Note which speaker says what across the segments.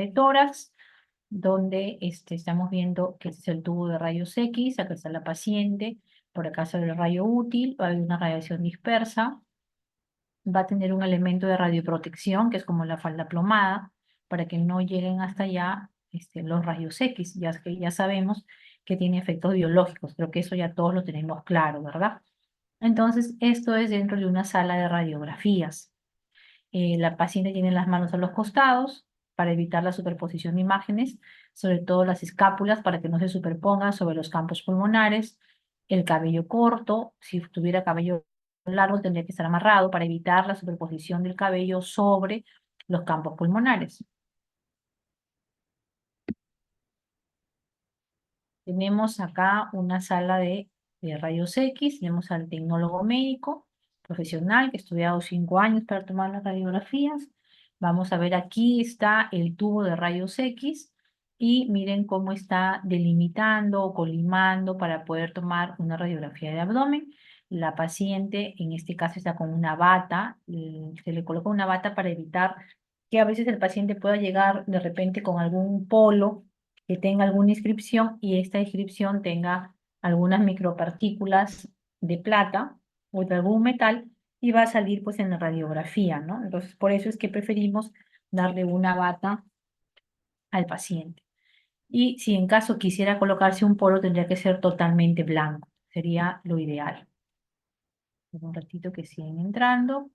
Speaker 1: de tórax, donde estamos viendo que este es el tubo de rayos X, acá está la paciente, por acá sale el rayo útil, va a haber una radiación dispersa, va a tener un elemento de radioprotección, que es como la falda plomada, para que no lleguen hasta allá los rayos X, ya que ya sabemos que tiene efectos biológicos, creo que eso ya todos lo tenemos claro, ¿verdad? Entonces, esto es dentro de una sala de radiografías. La paciente tiene las manos a los costados para evitar la superposición de imágenes, sobre todo las escápulas para que no se superpongan sobre los campos pulmonares, el cabello corto, si tuviera cabello largo tendría que estar amarrado para evitar la superposición del cabello sobre los campos pulmonares. Tenemos acá una sala de rayos X, tenemos al tecnólogo médico profesional que ha estudiado 5 años para tomar las radiografías. Vamos a ver, aquí está el tubo de rayos X y miren cómo está delimitando o colimando para poder tomar una radiografía de abdomen. La paciente en este caso está con una bata, se le coloca una bata para evitar que a veces el paciente pueda llegar de repente con algún polo que tenga alguna inscripción y esta inscripción tenga algunas micropartículas de plata o de algún metal y va a salir pues en la radiografía, ¿no? Entonces, por eso es que preferimos darle una bata al paciente. Y si en caso quisiera colocarse un polo, tendría que ser totalmente blanco. Sería lo ideal. Un ratito que siguen entrando.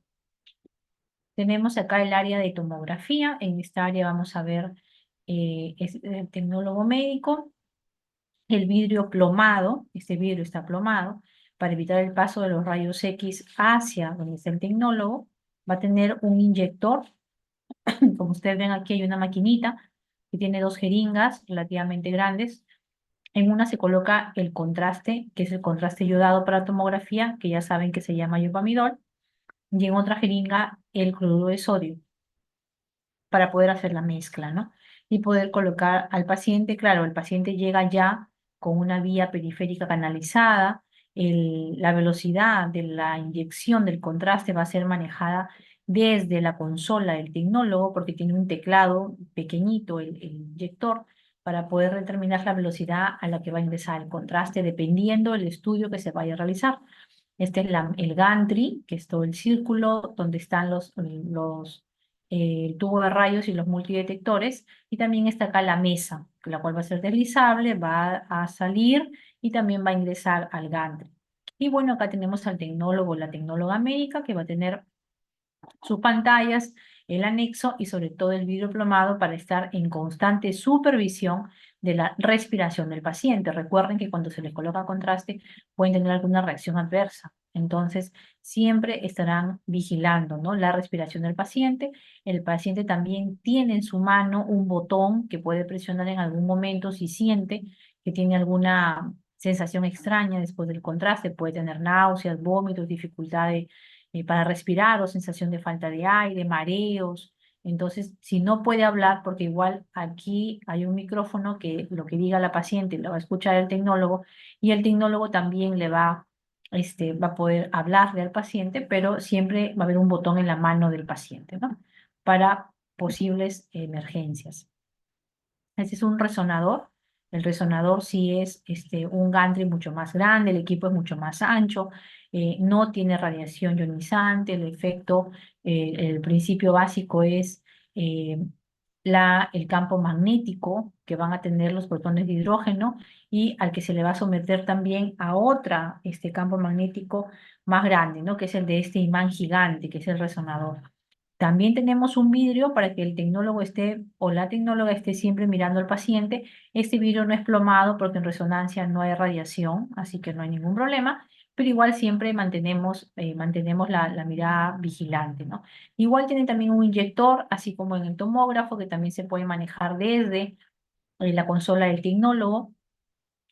Speaker 1: Tenemos acá el área de tomografía. En esta área vamos a ver el tecnólogo médico. El vidrio plomado, este vidrio está plomado, para evitar el paso de los rayos X hacia donde está el tecnólogo, va a tener un inyector. Como ustedes ven aquí hay una maquinita que tiene 2 jeringas relativamente grandes. En una se coloca el contraste, que es el contraste yodado para tomografía, que ya saben que se llama yopamidol, y en otra jeringa el cloruro de sodio, para poder hacer la mezcla, ¿no? Y poder colocar al paciente, claro, el paciente llega ya con una vía periférica canalizada, la velocidad de la inyección del contraste va a ser manejada desde la consola del tecnólogo, porque tiene un teclado pequeñito, el inyector, para poder determinar la velocidad a la que va a ingresar el contraste, dependiendo del estudio que se vaya a realizar. Este es el gantry, que es todo el círculo donde están el tubo de rayos y los multidetectores, y también está acá la mesa, la cual va a ser deslizable, va a salir y también va a ingresar al gantry. Y bueno, acá tenemos al tecnólogo, la tecnóloga médica, que va a tener sus pantallas, el anexo y sobre todo el vidrio plomado para estar en constante supervisión de la respiración del paciente. Recuerden que cuando se les coloca contraste pueden tener alguna reacción adversa. Entonces, siempre estarán vigilando, ¿no?, la respiración del paciente. El paciente también tiene en su mano un botón que puede presionar en algún momento si siente que tiene alguna sensación extraña después del contraste. Puede tener náuseas, vómitos, dificultad para respirar o sensación de falta de aire, mareos. Entonces, si no puede hablar, porque igual aquí hay un micrófono que lo que diga la paciente lo va a escuchar el tecnólogo y el tecnólogo también va a poder hablarle al paciente, pero siempre va a haber un botón en la mano del paciente, ¿no?, para posibles emergencias. Este es un resonador. El resonador sí es un gantry mucho más grande, el equipo es mucho más ancho, no tiene radiación ionizante, el principio básico es eh, el campo magnético que van a tener los protones de hidrógeno y al que se le va a someter también a este campo magnético más grande, ¿no?, que es el de este imán gigante, que es el resonador. También tenemos un vidrio para que el tecnólogo o la tecnóloga esté siempre mirando al paciente. Este vidrio no es plomado porque en resonancia no hay radiación, así que no hay ningún problema, pero igual siempre mantenemos la mirada vigilante, ¿no? Igual tiene también un inyector, así como en el tomógrafo, que también se puede manejar desde la consola del tecnólogo.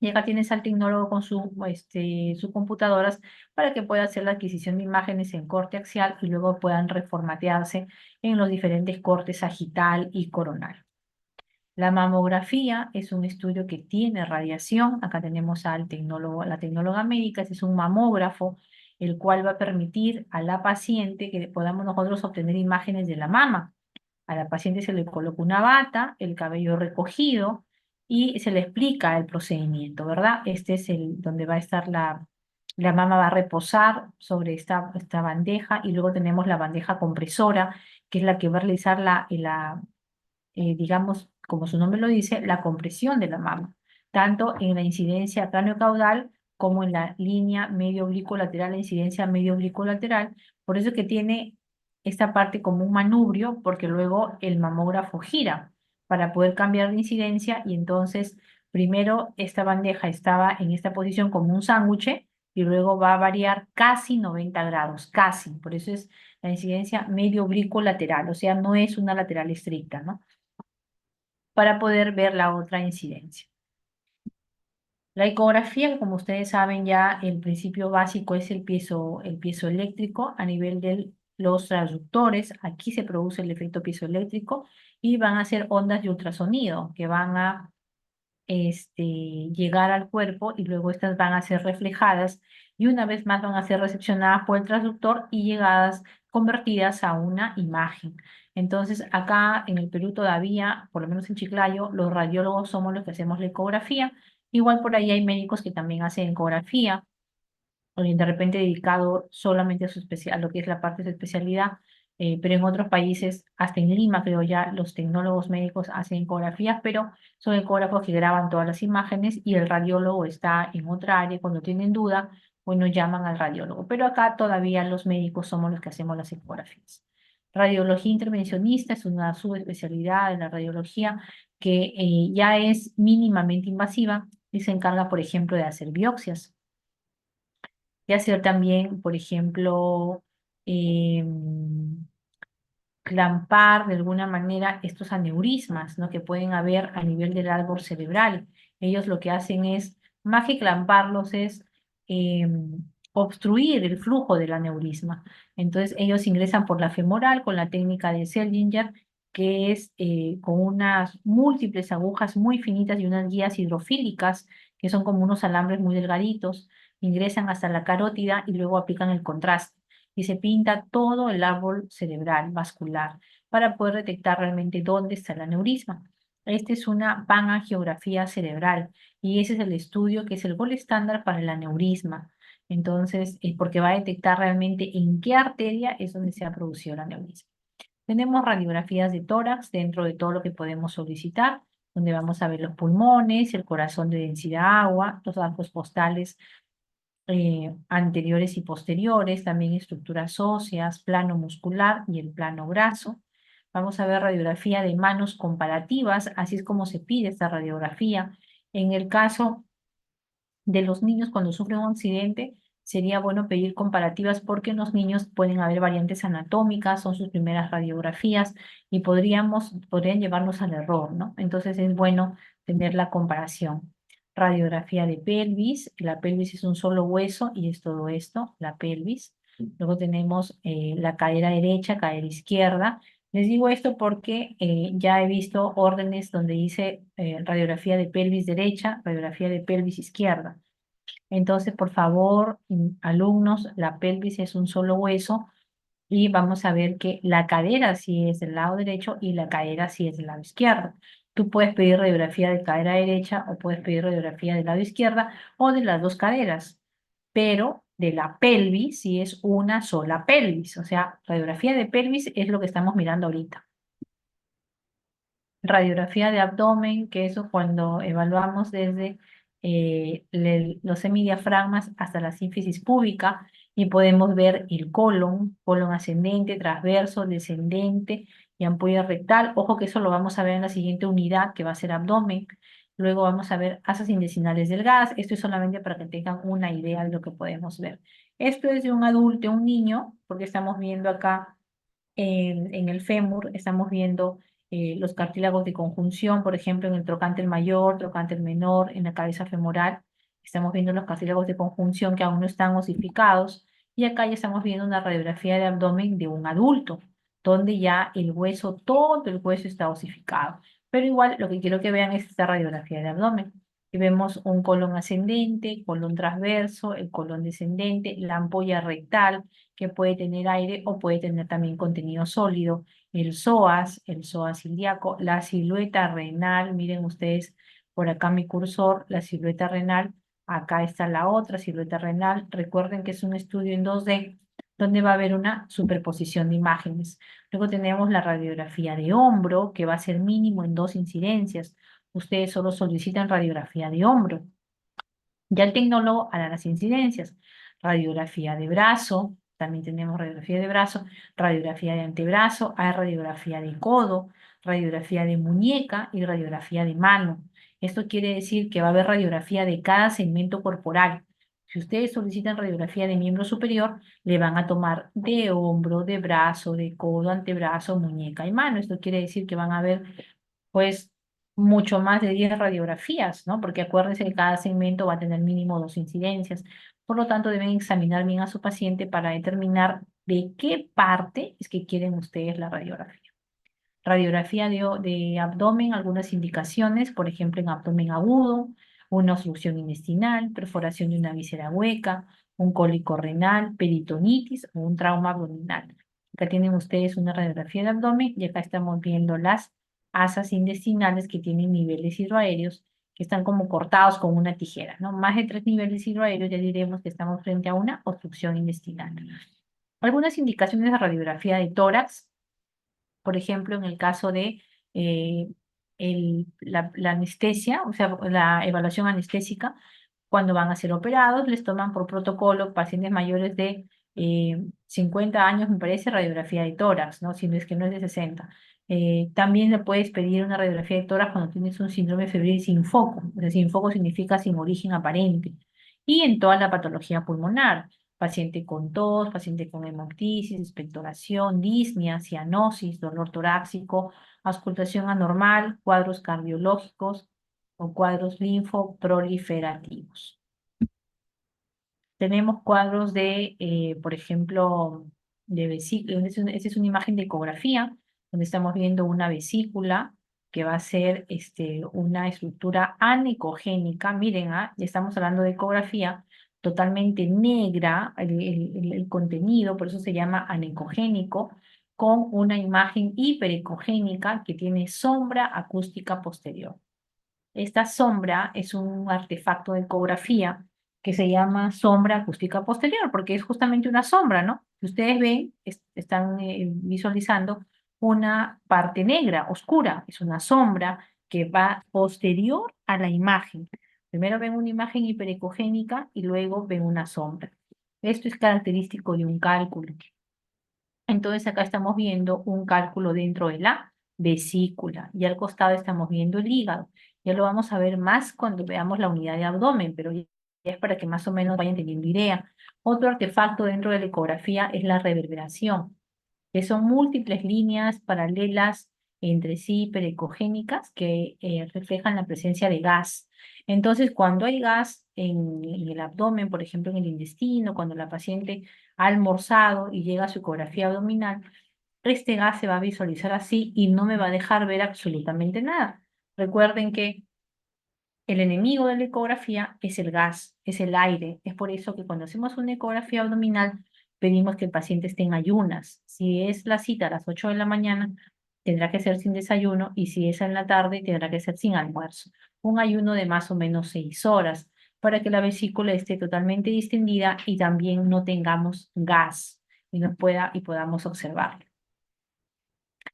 Speaker 1: Y acá tienes al tecnólogo con sus computadoras para que pueda hacer la adquisición de imágenes en corte axial y luego puedan reformatearse en los diferentes cortes sagital y coronal. La mamografía es un estudio que tiene radiación. Acá tenemos al tecnólogo, la tecnóloga médica. Este es un mamógrafo, el cual va a permitir a la paciente que podamos nosotros obtener imágenes de la mama. A la paciente se le coloca una bata, el cabello recogido y se le explica el procedimiento, ¿verdad? Este es el donde va a estar la mama va a reposar sobre esta bandeja y luego tenemos la bandeja compresora, que es la que va a realizar digamos, como su nombre lo dice, la compresión de la mama, tanto en la incidencia cráneo-caudal como en la línea medio oblicuo lateral, la incidencia medio oblicuo lateral. Por eso es que tiene esta parte como un manubrio, porque luego el mamógrafo gira para poder cambiar de incidencia y entonces primero esta bandeja estaba en esta posición como un sándwich y luego va a variar casi 90 grados, casi. Por eso es la incidencia medio oblicuo lateral, o sea, no es una lateral estricta, ¿no? Para poder ver la otra incidencia. La ecografía, como ustedes saben ya, el principio básico es el piezoeléctrico a nivel de los transductores. Aquí se produce el efecto piezoeléctrico y van a ser ondas de ultrasonido que van a llegar al cuerpo y luego estas van a ser reflejadas y una vez más van a ser recepcionadas por el transductor y llegadas, convertidas a una imagen. Entonces, acá en el Perú todavía, por lo menos en Chiclayo, los radiólogos somos los que hacemos la ecografía. Igual por ahí hay médicos que también hacen ecografía, o de repente dedicado solamente a a lo que es la parte de su especialidad, pero en otros países, hasta en Lima, creo ya, los tecnólogos médicos hacen ecografías, pero son ecógrafos que graban todas las imágenes y el radiólogo está en otra área. Cuando tienen duda, bueno, llaman al radiólogo. Pero acá todavía los médicos somos los que hacemos las ecografías. Radiología intervencionista es una subespecialidad de la radiología que ya es mínimamente invasiva y se encarga, por ejemplo, de hacer biopsias de hacer también, por ejemplo, clampar de alguna manera estos aneurismas, ¿no? Que pueden haber a nivel del árbol cerebral. Ellos lo que hacen es, más que clamparlos, es obstruir el flujo del aneurisma. Entonces ellos ingresan por la femoral con la técnica de Seldinger, que es con unas múltiples agujas muy finitas y unas guías hidrofílicas, que son como unos alambres muy delgaditos, ingresan hasta la carótida y luego aplican el contraste y se pinta todo el árbol cerebral vascular para poder detectar realmente dónde está el aneurisma. Esta es una panangiografía cerebral y ese es el estudio que es el gold estándar para el aneurisma. Entonces, porque va a detectar realmente en qué arteria es donde se ha producido el aneurisma. Tenemos radiografías de tórax dentro de todo lo que podemos solicitar, donde vamos a ver los pulmones, el corazón de densidad agua, los arcos postales anteriores y posteriores, también estructuras óseas, plano muscular y el plano graso. Vamos a ver radiografía de manos comparativas, así es como se pide esta radiografía. En el caso de los niños cuando sufren un accidente, sería bueno pedir comparativas porque en los niños pueden haber variantes anatómicas, son sus primeras radiografías y podrían llevarnos al error, ¿no? Entonces es bueno tener la comparación. Radiografía de pelvis, la pelvis es un solo hueso y es todo esto, la pelvis. Luego tenemos la cadera derecha, cadera izquierda. Les digo esto porque ya he visto órdenes donde dice radiografía de pelvis derecha, radiografía de pelvis izquierda. Entonces, por favor, alumnos, la pelvis es un solo hueso y vamos a ver que la cadera sí es del lado derecho y la cadera sí es del lado izquierdo. Tú puedes pedir radiografía de cadera derecha o puedes pedir radiografía del lado izquierda o de las dos caderas, pero de la pelvis sí es una sola pelvis. O sea, radiografía de pelvis es lo que estamos mirando ahorita. Radiografía de abdomen, que eso cuando evaluamos desde los semidiafragmas hasta la sínfisis púbica y podemos ver el colon ascendente, transverso, descendente y ampolla rectal. Ojo que eso lo vamos a ver en la siguiente unidad que va a ser abdomen. Luego vamos a ver asas intestinales delgadas. Esto es solamente para que tengan una idea de lo que podemos ver. Esto es de un adulto, un niño, porque estamos viendo acá en el fémur, estamos viendo los cartílagos de conjunción, por ejemplo, en el trocánter mayor, trocánter menor, en la cabeza femoral. Estamos viendo los cartílagos de conjunción que aún no están osificados. Y acá ya estamos viendo una radiografía de abdomen de un adulto, donde ya el hueso, todo el hueso está osificado. Pero igual lo que quiero que vean es esta radiografía de abdomen. Y vemos un colon ascendente, colon transverso, el colon descendente, la ampolla rectal, que puede tener aire o puede tener también contenido sólido. el psoas ilíaco, la silueta renal, miren ustedes por acá mi cursor, la silueta renal, acá está la otra silueta renal, recuerden que es un estudio en 2D, donde va a haber una superposición de imágenes. Luego tenemos la radiografía de hombro, que va a ser mínimo en 2 incidencias. Ustedes solo solicitan radiografía de hombro. Ya el tecnólogo hará las incidencias. Radiografía de brazo, también tenemos radiografía de brazo, radiografía de antebrazo, hay radiografía de codo, radiografía de muñeca y radiografía de mano. Esto quiere decir que va a haber radiografía de cada segmento corporal. Si ustedes solicitan radiografía de miembro superior, le van a tomar de hombro, de brazo, de codo, antebrazo, muñeca y mano. Esto quiere decir que van a ver, pues, mucho más de 10 radiografías, ¿no? Porque acuérdense que cada segmento va a tener mínimo 2 incidencias. Por lo tanto, deben examinar bien a su paciente para determinar de qué parte es que quieren ustedes la radiografía. Radiografía de abdomen, algunas indicaciones, por ejemplo, en abdomen agudo, una obstrucción intestinal, perforación de una víscera hueca, un cólico renal, peritonitis o un trauma abdominal. Acá tienen ustedes una radiografía de abdomen y acá estamos viendo las asas intestinales que tienen niveles hidroaéreos que están como cortados con una tijera, ¿no? Más de 3 niveles hidroaéreos ya diremos que estamos frente a una obstrucción intestinal. Algunas indicaciones de radiografía de tórax, por ejemplo, en el caso de eh, la anestesia, o sea, la evaluación anestésica, cuando van a ser operados, les toman por protocolo pacientes mayores de 50 años, me parece, radiografía de tórax, ¿no? Si no es que no es de 60. También le puedes pedir una radiografía de tórax cuando tienes un síndrome febril sin foco. O sea, sin foco significa sin origen aparente. Y en toda la patología pulmonar, paciente con tos, paciente con hemoptisis, expectoración, disnea, cianosis, dolor torácico, auscultación anormal, cuadros cardiológicos o cuadros linfoproliferativos. Tenemos cuadros de, por ejemplo, de vesícula. Esta es una imagen de ecografía, donde estamos viendo una vesícula que va a ser una estructura anecogénica. Miren, ya estamos hablando de ecografía, totalmente negra el contenido, por eso se llama anecogénico, con una imagen hiperecogénica que tiene sombra acústica posterior. Esta sombra es un artefacto de ecografía que se llama sombra acústica posterior, porque es justamente una sombra, ¿no? Si ustedes ven, están visualizando una parte negra, oscura, es una sombra que va posterior a la imagen. Primero ven una imagen hiperecogénica y luego ven una sombra. Esto es característico de un cálculo. Entonces acá estamos viendo un cálculo dentro de la vesícula y al costado estamos viendo el hígado. Ya lo vamos a ver más cuando veamos la unidad de abdomen, pero ya es para que más o menos vayan teniendo idea. Otro artefacto dentro de la ecografía es la reverberación, que son múltiples líneas paralelas entre sí perecogénicas que reflejan la presencia de gas. Entonces, cuando hay gas en el abdomen, por ejemplo, en el intestino, cuando la paciente ha almorzado y llega a su ecografía abdominal, este gas se va a visualizar así y no me va a dejar ver absolutamente nada. Recuerden que el enemigo de la ecografía es el gas, es el aire. Es por eso que cuando hacemos una ecografía abdominal pedimos que el paciente esté en ayunas. Si es la cita a las 8 de la mañana, tendrá que ser sin desayuno y si es en la tarde, tendrá que ser sin almuerzo. Un ayuno de más o menos 6 horas para que la vesícula esté totalmente distendida y también no tengamos gas y podamos observarlo.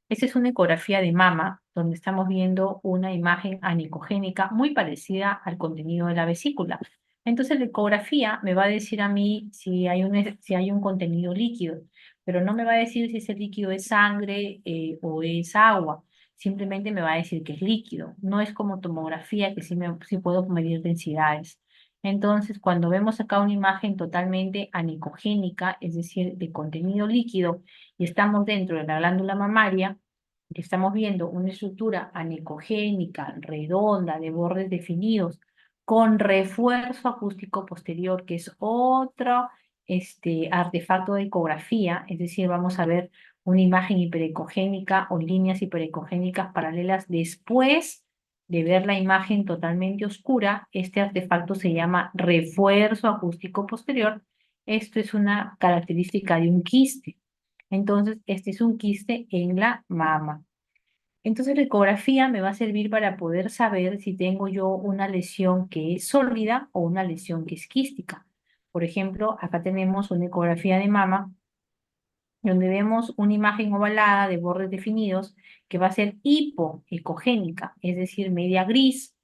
Speaker 1: Esta es una ecografía de mama, donde estamos viendo una imagen anicogénica muy parecida al contenido de la vesícula. Entonces la ecografía me va a decir a mí si hay un contenido líquido, pero no me va a decir si ese líquido es sangre o es agua. Simplemente me va a decir que es líquido. No es como tomografía, que sí puedo medir densidades. Entonces, cuando vemos acá una imagen totalmente anicogénica, es decir, de contenido líquido, y estamos dentro de la glándula mamaria, que estamos viendo una estructura anicogénica, redonda, de bordes definidos, con refuerzo acústico posterior, que es otro artefacto de ecografía, es decir, vamos a ver una imagen hiperecogénica o líneas hiperecogénicas paralelas después de ver la imagen totalmente oscura. Este artefacto se llama refuerzo acústico posterior. Esto es una característica de un quiste. Entonces, este es un quiste en la mama. Entonces, la ecografía me va a servir para poder saber si tengo yo una lesión que es sólida o una lesión que es quística. Por ejemplo, acá tenemos una ecografía de mama donde vemos una imagen ovalada de bordes definidos que va a ser hipoecogénica, es decir, media gris,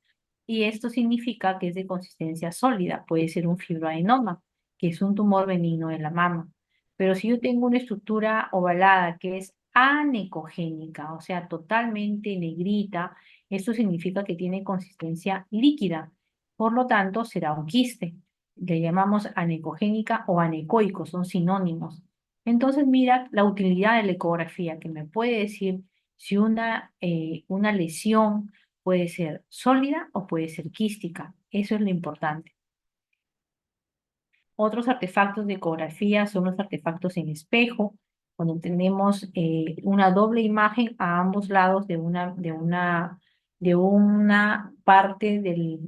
Speaker 1: y esto significa que es de consistencia sólida, puede ser un fibroadenoma, que es un tumor benigno de la mama. Pero si yo tengo una estructura ovalada que es anecogénica, o sea, totalmente negrita, esto significa que tiene consistencia líquida, por lo tanto será un quiste. Le llamamos anecogénica o anecoico, son sinónimos. Entonces, mira la utilidad de la ecografía, que me puede decir si una lesión puede ser sólida o puede ser quística. Eso es lo importante. Otros artefactos de ecografía son los artefactos en espejo, cuando tenemos una doble imagen a ambos lados de una parte del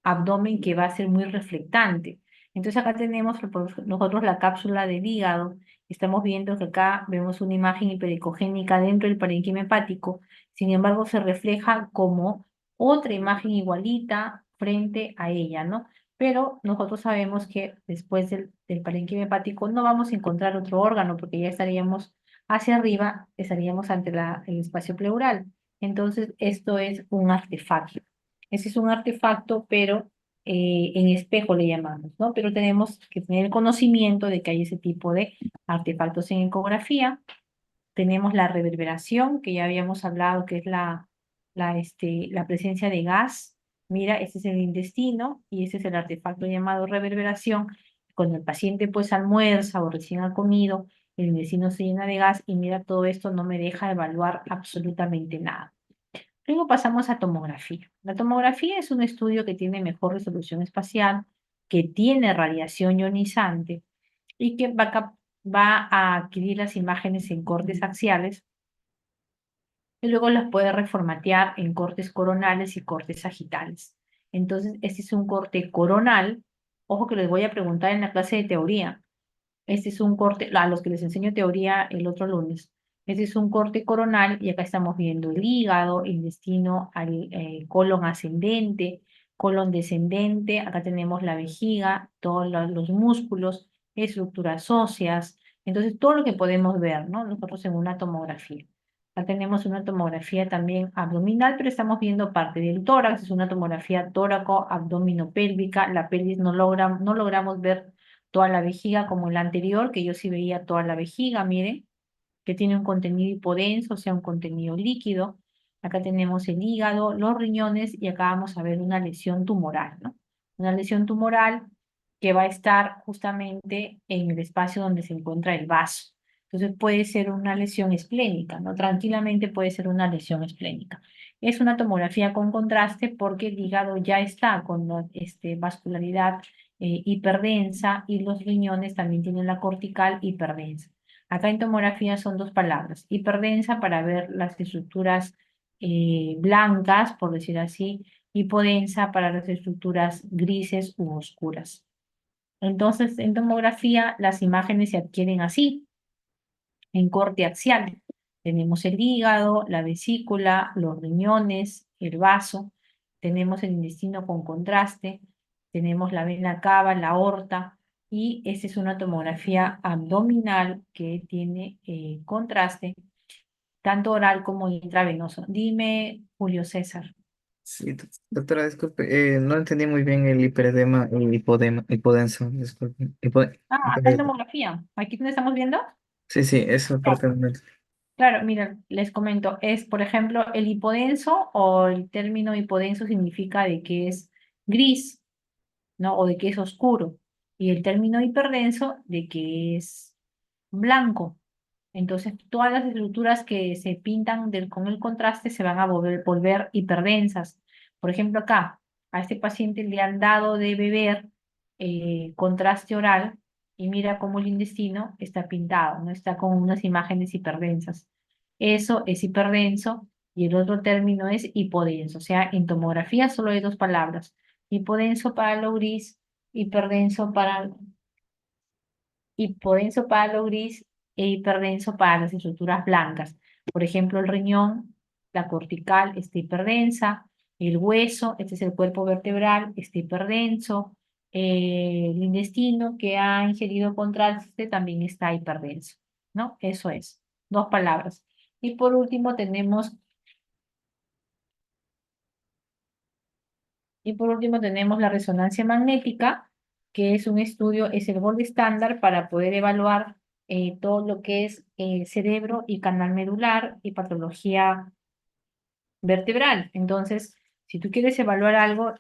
Speaker 1: abdomen que va a ser muy reflectante. Entonces acá tenemos nosotros la cápsula del hígado. Estamos viendo que acá vemos una imagen hipericogénica dentro del parénquima hepático. Sin embargo, se refleja como otra imagen igualita frente a ella, ¿no? Pero nosotros sabemos que después del parénquima hepático no vamos a encontrar otro órgano porque ya estaríamos hacia arriba, estaríamos ante el espacio pleural. Entonces, esto es un artefacto. Ese es un artefacto, pero en espejo le llamamos, ¿no? Pero tenemos que tener el conocimiento de que hay ese tipo de artefactos en ecografía. Tenemos la reverberación, que ya habíamos hablado, que es la presencia de gas. Mira, este es el intestino y este es el artefacto llamado reverberación. Cuando el paciente pues almuerza o recién ha comido, el intestino se llena de gas y mira, todo esto no me deja evaluar absolutamente nada. Luego pasamos a tomografía. La tomografía es un estudio que tiene mejor resolución espacial, que tiene radiación ionizante y que va a adquirir las imágenes en cortes axiales y luego las puede reformatear en cortes coronales y cortes sagitales. Entonces, este es un corte coronal. Ojo que les voy a preguntar en la clase de teoría. Este es un corte, a los que les enseño teoría el otro lunes. Este es un corte coronal y acá estamos viendo el hígado, el intestino, colon ascendente, colon descendente. Acá tenemos la vejiga, todos los músculos, estructuras óseas. Entonces, todo lo que podemos ver, ¿no? Nosotros en una tomografía. Acá tenemos una tomografía también abdominal, pero estamos viendo parte del tórax. Es una tomografía tóraco-abdominopélvica. La pelvis no logramos ver toda la vejiga como en la anterior, que yo sí veía toda la vejiga, miren, que tiene un contenido hipodenso, o sea, un contenido líquido. Acá tenemos el hígado, los riñones y acá vamos a ver una lesión tumoral, ¿no? Una lesión tumoral que va a estar justamente en el espacio donde se encuentra el vaso. Entonces puede ser una lesión esplénica, ¿no? Tranquilamente puede ser una lesión esplénica. Es una tomografía con contraste porque el hígado ya está con vascularidad hiperdensa y los riñones también tienen la cortical hiperdensa. Acá en tomografía son dos palabras, hiperdensa para ver las estructuras blancas, por decir así, hipodensa para las estructuras grises u oscuras. Entonces, en tomografía las imágenes se adquieren así, en corte axial. Tenemos el hígado, la vesícula, los riñones, el vaso, tenemos el intestino con contraste, tenemos la vena cava, la aorta, y esta es una tomografía abdominal que tiene contraste, tanto oral como intravenoso. Dime, Julio César.
Speaker 2: Sí, doctora, disculpe, no entendí muy bien el hiperedema, el hipodenso, disculpe.
Speaker 1: Acá en tomografía, aquí donde estamos viendo.
Speaker 2: Sí, sí, esa
Speaker 1: Ya.
Speaker 2: parte no
Speaker 1: Claro, mira, les comento, es por ejemplo el hipodenso o el término hipodenso significa de que es gris, ¿no? O de que es oscuro. Y el término hiperdenso de que es blanco. Entonces, todas las estructuras que se pintan con el contraste se van a volver hiperdensas. Por ejemplo, acá, a este paciente le han dado de beber contraste oral y mira cómo el intestino está pintado, ¿no? Está con unas imágenes hiperdensas. Eso es hiperdenso y el otro término es hipodenso. O sea, en tomografía solo hay dos palabras. Hipodenso para lo gris, hiperdenso para hipodenso para lo gris e hiperdenso para las estructuras blancas. Por ejemplo, el riñón, la cortical está hiperdensa, el hueso, este es el cuerpo vertebral, está hiperdenso, el intestino que ha ingerido contraste también está hiperdenso, ¿no? Eso es, dos palabras. Y por último tenemos la resonancia magnética, que es un estudio, es el gold estándar para poder evaluar todo lo que es cerebro y canal medular y patología vertebral. Entonces, si tú quieres evaluar algo,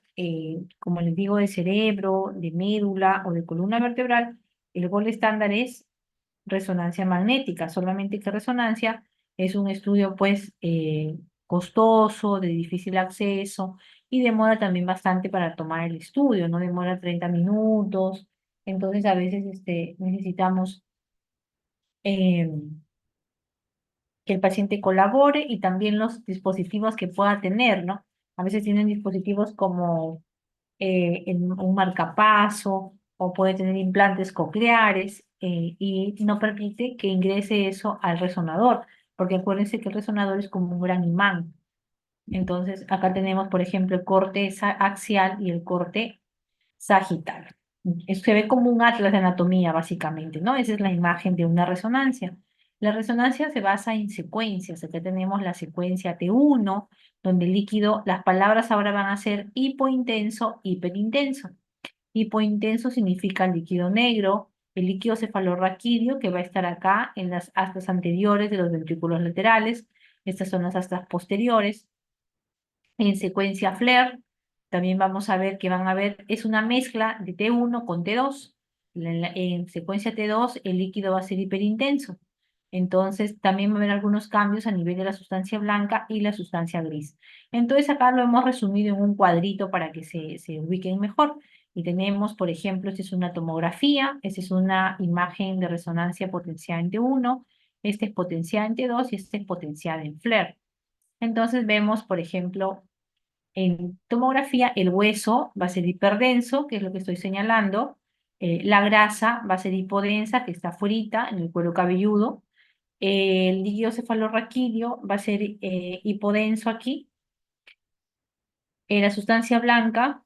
Speaker 1: como les digo, de cerebro, de médula o de columna vertebral, el gold estándar es resonancia magnética, solamente que resonancia es un estudio pues costoso, de difícil acceso y demora también bastante para tomar el estudio, no demora 30 minutos, entonces a veces necesitamos eh, que el paciente colabore y también los dispositivos que pueda tener, ¿no? A veces tienen dispositivos como un marcapaso o puede tener implantes cocleares y no permite que ingrese eso al resonador, porque acuérdense que el resonador es como un gran imán. Entonces, acá tenemos, por ejemplo, el corte axial y el corte sagital. Se ve como un atlas de anatomía, básicamente, ¿no? Esa es la imagen de una resonancia. La resonancia se basa en secuencias. Acá tenemos la secuencia T1, donde el líquido, las palabras ahora van a ser hipointenso, hiperintenso. Hipointenso significa líquido negro, el líquido cefalorraquídeo que va a estar acá en las astas anteriores de los ventrículos laterales. Estas son las astas posteriores. En secuencia FLAIR, también vamos a ver que van a ver, es una mezcla de T1 con T2. En secuencia T2, el líquido va a ser hiperintenso. Entonces, también va a haber algunos cambios a nivel de la sustancia blanca y la sustancia gris. Entonces, acá lo hemos resumido en un cuadrito para que se ubiquen mejor. Y tenemos, por ejemplo, esta es una tomografía, esta es una imagen de resonancia potenciada en T1, esta es potenciada en T2 y esta es potenciada en FLAIR. Entonces, vemos, por ejemplo, en tomografía, el hueso va a ser hiperdenso, que es lo que estoy señalando. La grasa va a ser hipodensa, que está afuera, en el cuero cabelludo. El líquido cefalorraquídeo va a ser hipodenso aquí. La sustancia blanca,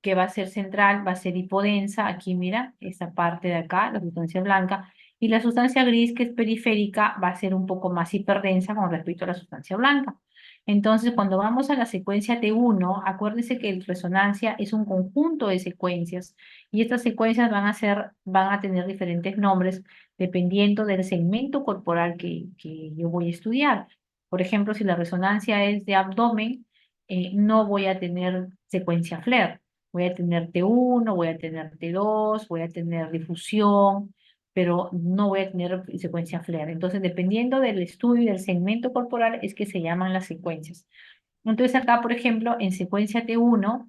Speaker 1: que va a ser central, va a ser hipodensa. Aquí, mira, esta parte de acá, la sustancia blanca. Y la sustancia gris, que es periférica, va a ser un poco más hiperdensa con respecto a la sustancia blanca. Entonces, cuando vamos a la secuencia T1, acuérdense que la resonancia es un conjunto de secuencias y estas secuencias van a tener diferentes nombres dependiendo del segmento corporal que yo voy a estudiar. Por ejemplo, si la resonancia es de abdomen, no voy a tener secuencia FLAIR. Voy a tener T1, voy a tener T2, voy a tener difusión, pero no voy a tener secuencia FLAIR. Entonces, dependiendo del estudio y del segmento corporal, es que se llaman las secuencias. Entonces, acá, por ejemplo, en secuencia T1,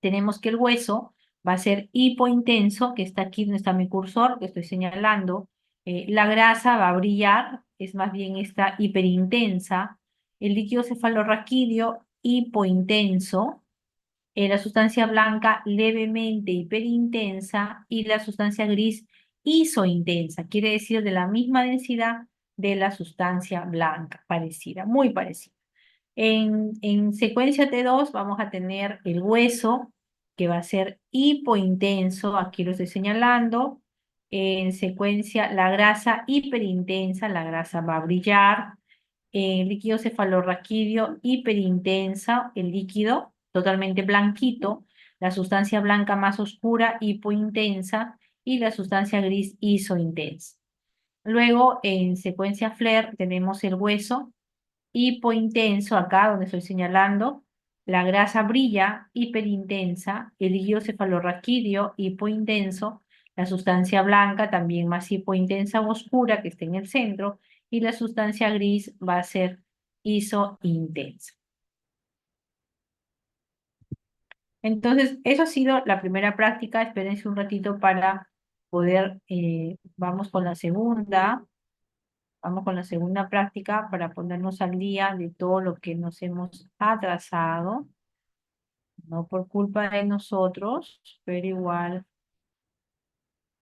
Speaker 1: tenemos que el hueso va a ser hipointenso, que está aquí donde está mi cursor, que estoy señalando. La grasa va a brillar, es más bien esta hiperintensa. El líquido cefalorraquídeo, hipointenso. La sustancia blanca levemente hiperintensa y la sustancia gris isointensa, quiere decir de la misma densidad de la sustancia blanca, parecida, muy parecida. En secuencia T2 vamos a tener el hueso, que va a ser hipointenso, aquí lo estoy señalando. En secuencia, la grasa hiperintensa, la grasa va a brillar. El líquido cefalorraquídeo hiperintensa, el líquido totalmente blanquito. La sustancia blanca más oscura, hipointensa. Y la sustancia gris, isointensa. Luego, en secuencia FLAIR, tenemos el hueso hipointenso, acá donde estoy señalando, la grasa brilla, hiperintensa, el líquido cefalorraquídeo, hipointenso, la sustancia blanca también más hipointensa o oscura que está en el centro, y la sustancia gris va a ser isointensa. Entonces, eso ha sido la primera práctica. Espérense un ratito para poder, vamos con la segunda. Vamos con la segunda práctica para ponernos al día de todo lo que nos hemos atrasado, no por culpa de nosotros, pero igual